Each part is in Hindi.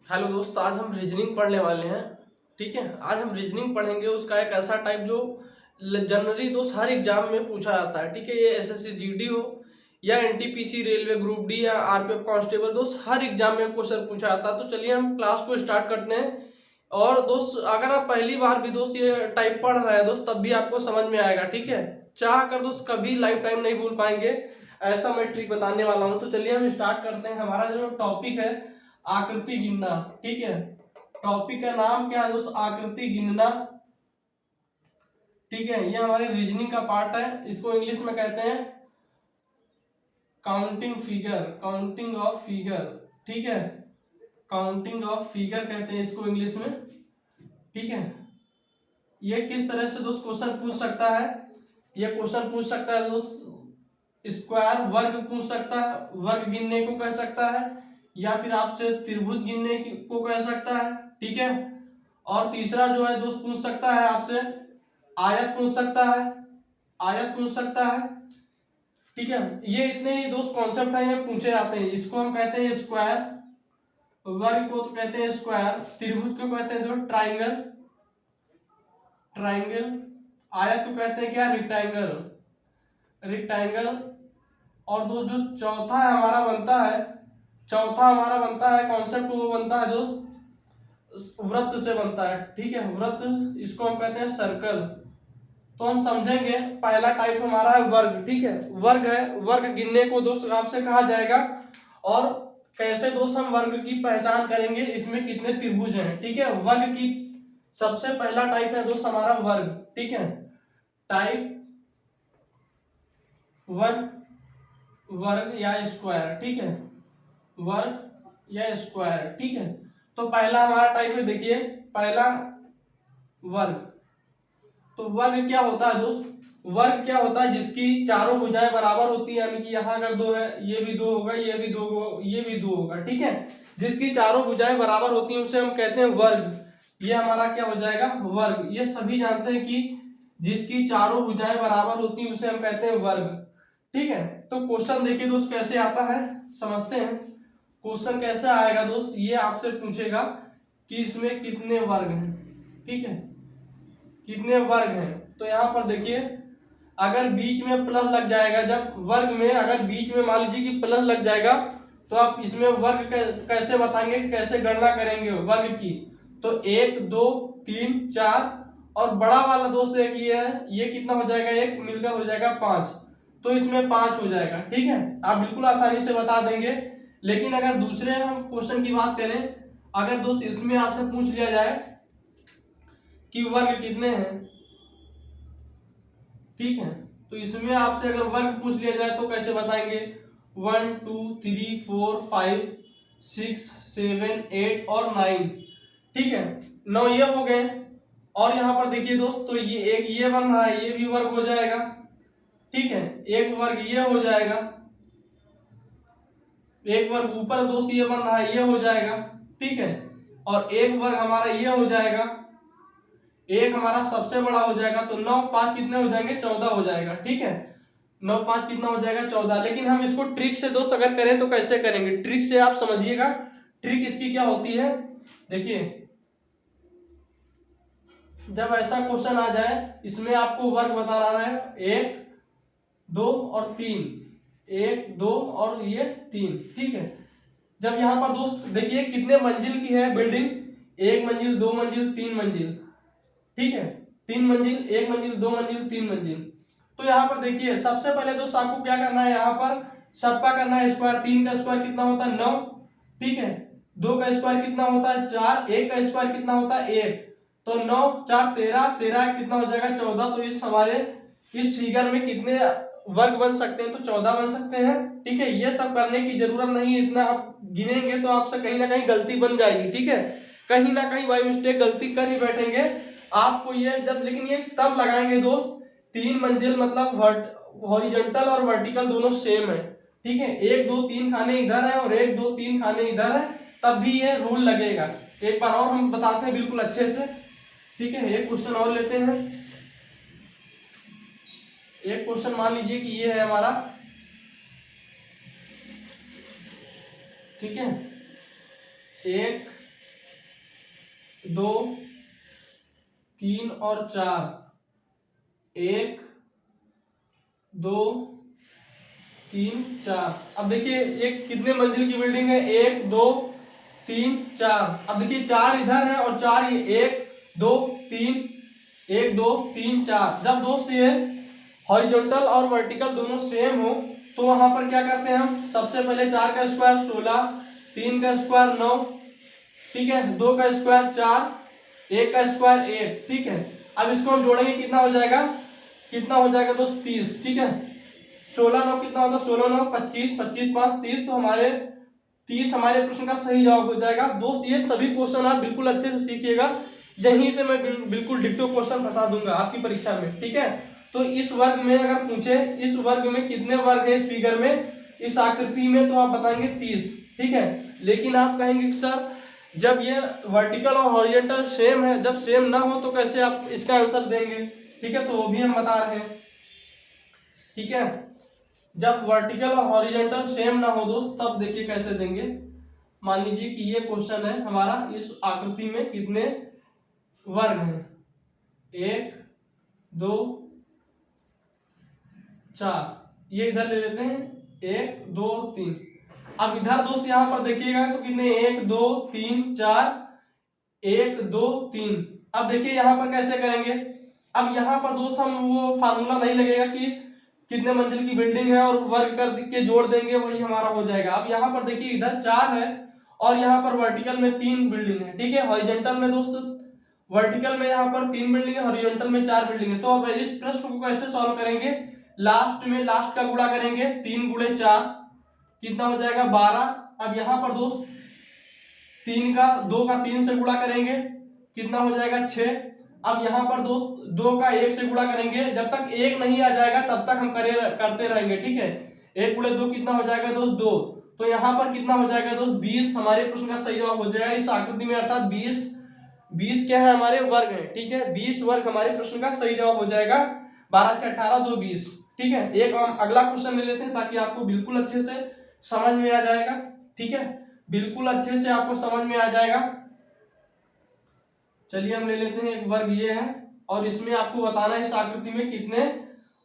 हेलो दोस्त, आज हम रीजनिंग पढ़ने वाले हैं। ठीक है, आज हम रीजनिंग पढ़ेंगे। उसका एक ऐसा टाइप जो जनरली दोस्त हर एग्जाम में पूछा जाता है। ठीक है, ये एसएससी जीडी हो या एनटीपीसी रेलवे ग्रुप डी या आरपीएफ कांस्टेबल, दोस्त हर एग्जाम में क्वेश्चन पूछा जाता है। तो चलिए हम क्लास को स्टार्ट करते हैं। और दोस्त अगर आप पहली बार भी दोस्त ये टाइप पढ़ रहे हैं दोस्त, तब भी आपको समझ में आएगा। ठीक है, चाह कर दोस्त कभी लाइफ टाइम नहीं भूल पाएंगे, ऐसा मैं ट्रिक बताने वाला हूँ। तो चलिए हम स्टार्ट करते हैं। हमारा जो टॉपिक है आकृति गिनना। ठीक है, टॉपिक का नाम क्या है दोस्त? आकृति गिनना। ठीक है, ये हमारे रीजनिंग का पार्ट है। इसको इंग्लिश में कहते हैं counting figure, counting of figure. ठीक है, काउंटिंग ऑफ फिगर कहते हैं इसको इंग्लिश में। ठीक है, ये किस तरह से दोस्त क्वेश्चन पूछ सकता है? ये क्वेश्चन पूछ सकता है दोस्त स्क्वायर वर्ग पूछ सकता है, वर्ग गिनने को कह सकता है, या फिर आपसे त्रिभुज गिनने को कह सकता है। ठीक है, और तीसरा जो है दोस्त पूछ सकता है आपसे आयत पूछ सकता है, आयत पूछ सकता है। ठीक है, ये इतने ही दोस्त कॉन्सेप्ट है, ये पूछे जाते हैं। इसको हम कहते हैं स्क्वायर, वर्ग को तो कहते हैं स्क्वायर, त्रिभुज को कहते हैं जो ट्राइंगल, ट्राइंगल, आयत को कहते हैं क्या? Rectangle, rectangle. और दोस्त जो चौथा है हमारा बनता है, चौथा हमारा बनता है कॉन्सेप्ट, वो बनता है दोस्त वृत्त से बनता है। ठीक है, वृत्त, इसको हम कहते हैं सर्कल। तो हम समझेंगे पहला टाइप हमारा है वर्ग। ठीक है, वर्ग है, वर्ग गिनने को दोस्त आपसे कहा जाएगा। और कैसे दोस्त हम वर्ग की पहचान करेंगे, इसमें कितने त्रिभुज हैं। ठीक है, वर्ग की सबसे पहला टाइप है दोस्त हमारा वर्ग। ठीक है, टाइप वन, वर्ग या स्क्वायर। ठीक है, वर्ग या स्क्वायर। ठीक है, तो पहला हमारा टाइप है, देखिए पहला वर्ग। तो वर्ग क्या होता है दोस्त? वर्ग क्या होता है? जिसकी चारों भुजाएं बराबर होती है, यानी कि यहाँ अगर दो है, ये भी दो होगा, ये भी दो, ये भी दो होगा। ठीक है, जिसकी चारों भुजाएं बराबर होती हैं उसे हम कहते हैं वर्ग। ये हमारा क्या हो जाएगा? वर्ग। ये सभी जानते हैं कि जिसकी चारों भुजाएं बराबर होती हैं उसे हम कहते हैं वर्ग। ठीक है, तो क्वेश्चन देखिए दोस्त कैसे आता है, समझते हैं। क्वेश्चन कैसे आएगा दोस्त? ये आपसे पूछेगा कि इसमें कितने वर्ग हैं। ठीक है, कितने वर्ग हैं? तो यहाँ पर देखिए, अगर बीच में प्लस लग जाएगा, जब वर्ग में अगर बीच में मान लीजिए कि प्लस लग जाएगा, तो आप इसमें वर्ग कैसे बताएंगे, कैसे गणना करेंगे वर्ग की? तो 1 2 3 4, और बड़ा वाला दोस्त एक ये है, ये कितना हो जाएगा? एक मिलकर हो जाएगा 5। तो इसमें 5 हो जाएगा। ठीक है, आप बिल्कुल आसानी से बता देंगे। लेकिन अगर दूसरे हम क्वेश्चन की बात करें, अगर दोस्त इसमें आपसे पूछ लिया जाए कि वर्ग कितने हैं, ठीक है, तो इसमें आपसे अगर वर्ग पूछ लिया जाए तो कैसे बताएंगे? 1 2 3 4 5 6 7 8 और 9। ठीक है, 9 ये हो गए। और यहाँ पर देखिए दोस्त, तो ये एक ये बन रहा है, ये भी वर्ग हो जाएगा। ठीक है, एक वर्ग ये हो जाएगा, एक वर्ग ऊपर दोस्त ये बन रहा है, ये हो जाएगा। ठीक है, और एक वर्ग हमारा ये हो जाएगा, एक हमारा सबसे बड़ा हो जाएगा। तो 9 5 कितने हो जाएंगे? 14 हो जाएगा। ठीक है, 9 5 कितना हो जाएगा? 14। लेकिन हम इसको ट्रिक से दोस्त अगर करें तो कैसे करेंगे? ट्रिक से आप समझिएगा, ट्रिक इसकी क्या होती है। देखिए, जब ऐसा क्वेश्चन आ जाए, इसमें आपको वर्ग बता रहा है 1 2 और 3, 1 2 और ये 3। ठीक है, जब यहाँ पर दोस्त देखिए कितने मंजिल की है बिल्डिंग, 1 मंजिल 2 मंजिल 3 मंजिल। ठीक है, 3 मंजिल, 1 मंजिल 2 मंजिल 3 मंजिल। तो यहाँ पर देखिए सबसे पहले दोस्त आपको क्या करना है, यहाँ पर सबका करना है स्क्वायर। 3 का स्क्वायर कितना होता है? 9। ठीक है, 2 का स्क्वायर कितना होता है? 4। 1 का स्क्वायर कितना होता है? 1। तो 9 4 13, 13 कितना हो जाएगा? 14। तो इस हमारे इस फिगर में कितने वर्ग बन सकते हैं? तो 14 बन सकते हैं। ठीक है, ये सब करने की जरूरत नहीं है, इतना आप गिनेंगे तो आपसे कहीं ना कहीं गलती बन जाएगी। ठीक है, कहीं ना कहीं बाई मिस्टेक गलती कर ही बैठेंगे आपको ये जब, लेकिन ये तब लगाएंगे दोस्त 3 मंजिल मतलब हॉरिजॉन्टल और वर्टिकल दोनों सेम है। ठीक है, 1 2 3 खाने इधर है और 1 2 3 खाने इधर है, तब भी ये रूल लगेगा। एक बार और हम बताते हैं बिल्कुल अच्छे से। ठीक है, एक क्वेश्चन और लेते हैं। एक क्वेश्चन मान लीजिए कि ये है हमारा, ठीक है, 1 2 3 और 4, 1 2 3 4। अब देखिए ये कितने मंजिल की बिल्डिंग है, 1 2 3 4। अब देखिए 4 इधर है और 4 ये, 1 2 3, 1 2 3 4। जब दो से हॉरिजॉन्टल और वर्टिकल दोनों सेम हो तो वहां पर क्या करते हैं हम, सबसे पहले 4 का स्क्वायर 16, 3 का स्क्वायर 9, ठीक है, 2 का स्क्वायर 4, 1 का स्क्वायर 1, ठीक है। अब इसको हम जोड़ेंगे, कितना हो जाएगा, कितना हो जाएगा दोस्त 30, ठीक है। 16 9 कितना होता है, 16 9 25, 25 5 30, तो हमारे 30 हमारे प्रश्न का सही जवाब हो जाएगा। दोस्त ये सभी क्वेश्चन आप बिल्कुल अच्छे से सीखिएगा, यहीं से मैं बिल्कुल डिक्टो क्वेश्चन फंसा दूंगा आपकी परीक्षा में, ठीक है। तो इस वर्ग में अगर पूछे, इस वर्ग में कितने वर्ग है इस फिगर में, इस आकृति में, तो आप बताएंगे 30, ठीक है। लेकिन आप कहेंगे कि सर जब ये वर्टिकल और हॉरिजॉन्टल सेम है, जब सेम ना हो तो कैसे आप इसका आंसर देंगे, ठीक है। तो वो भी हम बता रहे हैं, ठीक है। जब वर्टिकल और हॉरिजॉन्टल सेम ना हो दोस्त, तब देखिए कैसे देंगे। मान लीजिए कि ये क्वेश्चन है हमारा, इस आकृति में कितने वर्ग हैं, 1 2 4, ये इधर ले लेते हैं, 1 2 3। अब इधर दोस्त यहां पर देखिएगा तो कितने, 1 2 3 4, 1 2 3। अब देखिए यहां पर कैसे करेंगे, अब यहां पर दोस्त हम वो फार्मूला नहीं लगेगा कि कितने मंजिल की बिल्डिंग है और वर्ग कर के जोड़ देंगे, वही हमारा हो जाएगा। अब यहाँ पर देखिए इधर 4 है और यहाँ पर वर्टिकल में 3 बिल्डिंग है, ठीक है। हॉरिजॉन्टल में दोस्त, वर्टिकल में यहाँ पर 3 बिल्डिंग है, हॉरिजॉन्टल में 4 बिल्डिंग है। तो अब इस प्रश्न को कैसे सॉल्व करेंगे, लास्ट में लास्ट का गुणा करेंगे, 3 गुणे 4 कितना हो जाएगा 12। अब यहाँ पर दोस्त 3 का 2 का 3 से गुणा करेंगे, कितना हो जाएगा 6। अब यहाँ पर दोस्त 2 का 1 से गुणा करेंगे, जब तक 1 नहीं आ जाएगा तब तक हम करते रहेंगे, ठीक है। 1 गुणे 2 कितना हो जाएगा दोस्त 2। तो यहाँ पर कितना हो जाएगा दोस्त 20 हमारे प्रश्न का सही जवाब हो जाएगा इस आकृति में, अर्थात 20 क्या है हमारे वर्ग है, ठीक है। 20 वर्ग हमारे प्रश्न का सही जवाब हो जाएगा। 12 6 18 2 20, ठीक है। एक हम अगला क्वेश्चन ले लेते हैं ताकि आपको बिल्कुल अच्छे से समझ में आ जाएगा, ठीक है, बिल्कुल अच्छे से आपको समझ में आ जाएगा। चलिए हम ले लेते हैं, एक वर्ग ये है और इसमें आपको बताना है इस आकृति में कितने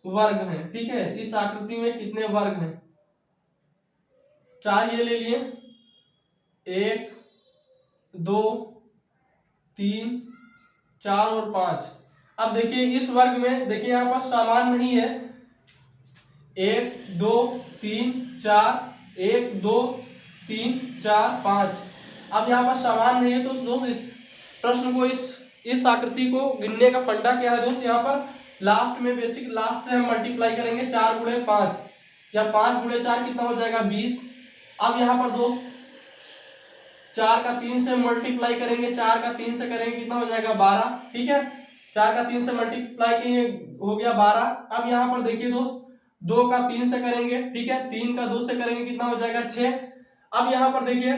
वर्ग हैं, ठीक है। इस आकृति में कितने वर्ग हैं, 4 ये ले लिए, 1 2 3 4 और 5। अब देखिए इस वर्ग में देखिए यहाँ पर समान नहीं है, 1 2 3 4, 1 2 3 4 5। अब यहाँ पर समान नहीं है तो दोस्त इस प्रश्न को, इस आकृति को गिनने का फंडा क्या है दोस्त, यहाँ पर लास्ट में बेसिक लास्ट से हम मल्टीप्लाई करेंगे, 4 गुणे 5 या 5 गुणे 4 कितना हो जाएगा 20। अब यहाँ पर दोस्त 4 का 3 से मल्टीप्लाई करेंगे, 4 का 3 से करेंगे कितना हो जाएगा 12, ठीक है। 4 का 3 से मल्टीप्लाई किए हो गया 12। अब यहाँ पर देखिए दोस्त 2 का 3 से करेंगे, ठीक है, 3 का 2 से करेंगे कितना हो जाएगा 6। अब यहाँ पर देखिए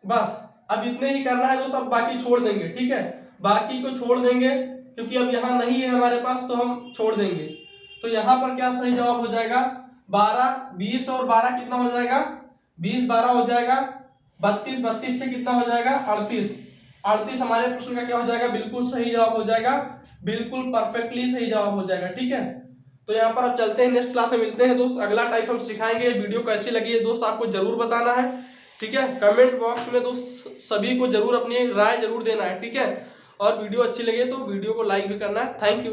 बस अब इतने ही करना है तो सब बाकी छोड़ देंगे, ठीक है, बाकी को छोड़ देंगे क्योंकि अब यहाँ नहीं है हमारे पास तो हम छोड़ देंगे। तो यहाँ पर क्या सही जवाब हो जाएगा 12, 20 और 12 कितना हो जाएगा 20 12 हो जाएगा 32, 32 से कितना हो जाएगा 38, 38 हमारे प्रश्न का क्या हो जाएगा बिल्कुल सही जवाब हो जाएगा, बिल्कुल परफेक्टली सही जवाब हो जाएगा, ठीक है। तो यहाँ पर अब चलते हैं, नेक्स्ट क्लास में मिलते हैं दोस्त, अगला टाइप हम सिखाएंगे। वीडियो कैसी लगी है दोस्त आपको जरूर बताना है, ठीक है। कमेंट बॉक्स में दोस्त सभी को जरूर अपनी राय जरूर देना है, ठीक है। और वीडियो अच्छी लगे तो वीडियो को लाइक भी करना है। Thank you.